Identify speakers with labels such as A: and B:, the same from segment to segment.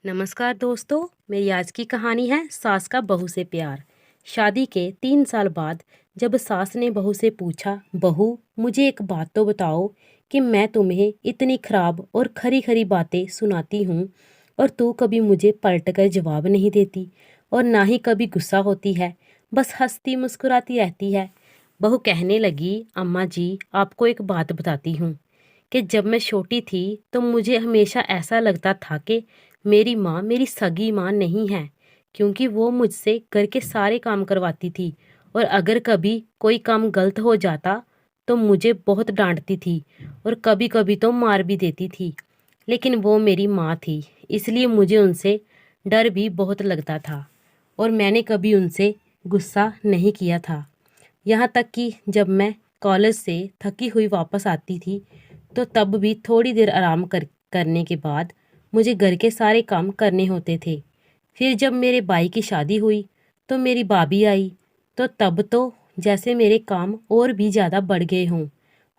A: नमस्कार दोस्तों, मेरी आज की कहानी है सास का बहू से प्यार। शादी के 3 साल बाद जब सास ने बहू से पूछा, बहू मुझे एक बात तो बताओ कि मैं तुम्हें इतनी खराब और खरी खरी बातें सुनाती हूँ और तू कभी मुझे पलट कर जवाब नहीं देती और ना ही कभी गुस्सा होती है, बस हंसती मुस्कुराती रहती है। बहू कहने लगी, अम्मा जी आपको एक बात बताती हूँ कि जब मैं छोटी थी तो मुझे हमेशा ऐसा लगता था कि मेरी माँ मेरी सगी माँ नहीं है, क्योंकि वो मुझसे घर के सारे काम करवाती थी और अगर कभी कोई काम गलत हो जाता तो मुझे बहुत डांटती थी और कभी कभी तो मार भी देती थी। लेकिन वो मेरी माँ थी, इसलिए मुझे उनसे डर भी बहुत लगता था और मैंने कभी उनसे गुस्सा नहीं किया था। यहाँ तक कि जब मैं कॉलेज से थकी हुई वापस आती थी तो तब भी थोड़ी देर आराम करने के बाद मुझे घर के सारे काम करने होते थे। फिर जब मेरे भाई की शादी हुई तो मेरी भाभी आई, तो तब तो जैसे मेरे काम और भी ज़्यादा बढ़ गए हों।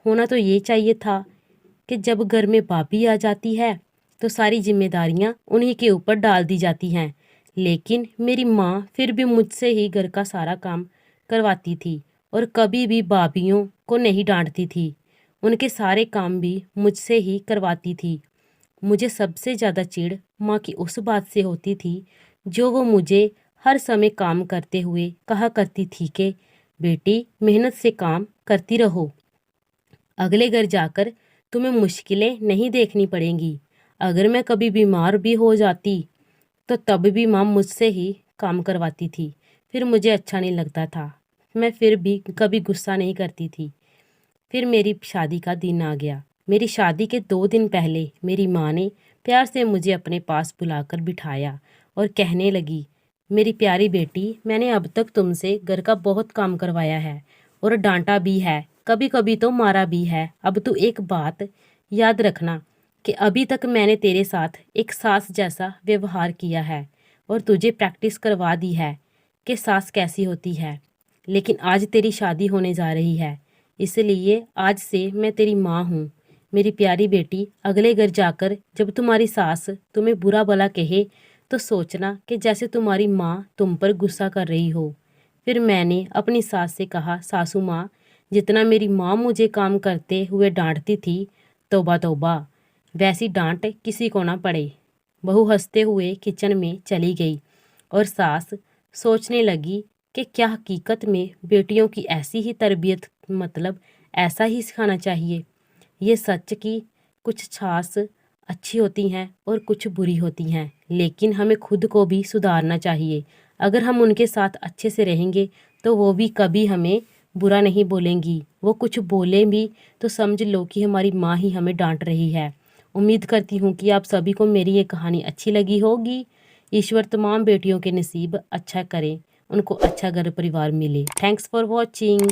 A: होना तो ये चाहिए था कि जब घर में भाभी आ जाती है तो सारी जिम्मेदारियां उन्हीं के ऊपर डाल दी जाती हैं, लेकिन मेरी माँ फिर भी मुझसे ही घर का सारा काम करवाती थी और कभी भी भाभीयों को नहीं डांटती थी। उनके सारे काम भी मुझसे ही करवाती थी। मुझे सबसे ज़्यादा चिढ़ माँ की उस बात से होती थी जो वो मुझे हर समय काम करते हुए कहा करती थी कि बेटी मेहनत से काम करती रहो, अगले घर जाकर तुम्हें मुश्किलें नहीं देखनी पड़ेंगी। अगर मैं कभी बीमार भी हो जाती तो तब भी माँ मुझसे ही काम करवाती थी। फिर मुझे अच्छा नहीं लगता था, मैं फिर भी कभी गुस्सा नहीं करती थी। फिर मेरी शादी का दिन आ गया। मेरी शादी के 2 दिन पहले मेरी माँ ने प्यार से मुझे अपने पास बुलाकर बिठाया और कहने लगी, मेरी प्यारी बेटी मैंने अब तक तुमसे घर का बहुत काम करवाया है और डांटा भी है, कभी कभी तो मारा भी है। अब तू एक बात याद रखना कि अभी तक मैंने तेरे साथ एक सास जैसा व्यवहार किया है और तुझे प्रैक्टिस करवा दी है कि सास कैसी होती है। लेकिन आज तेरी शादी होने जा रही है, इसलिए आज से मैं तेरी माँ हूँ। मेरी प्यारी बेटी, अगले घर जाकर जब तुम्हारी सास तुम्हें बुरा भला कहे तो सोचना कि जैसे तुम्हारी माँ तुम पर गुस्सा कर रही हो। फिर मैंने अपनी सास से कहा, सासू माँ जितना मेरी माँ मुझे काम करते हुए डांटती थी, तौबा तौबा, वैसी डांट किसी को ना पड़े। बहू हंसते हुए किचन में चली गई और सास सोचने लगी कि क्या हकीकत में बेटियों की ऐसी ही तरबियत, मतलब ऐसा ही सिखाना चाहिए। ये सच कि कुछ सास अच्छी होती हैं और कुछ बुरी होती हैं, लेकिन हमें खुद को भी सुधारना चाहिए। अगर हम उनके साथ अच्छे से रहेंगे तो वो भी कभी हमें बुरा नहीं बोलेंगी। वो कुछ बोले भी तो समझ लो कि हमारी माँ ही हमें डांट रही है। उम्मीद करती हूँ कि आप सभी को मेरी ये कहानी अच्छी लगी होगी। ईश्वर तमाम बेटियों के नसीब अच्छा करे, उनको अच्छा घर परिवार मिले। Thanks for watching.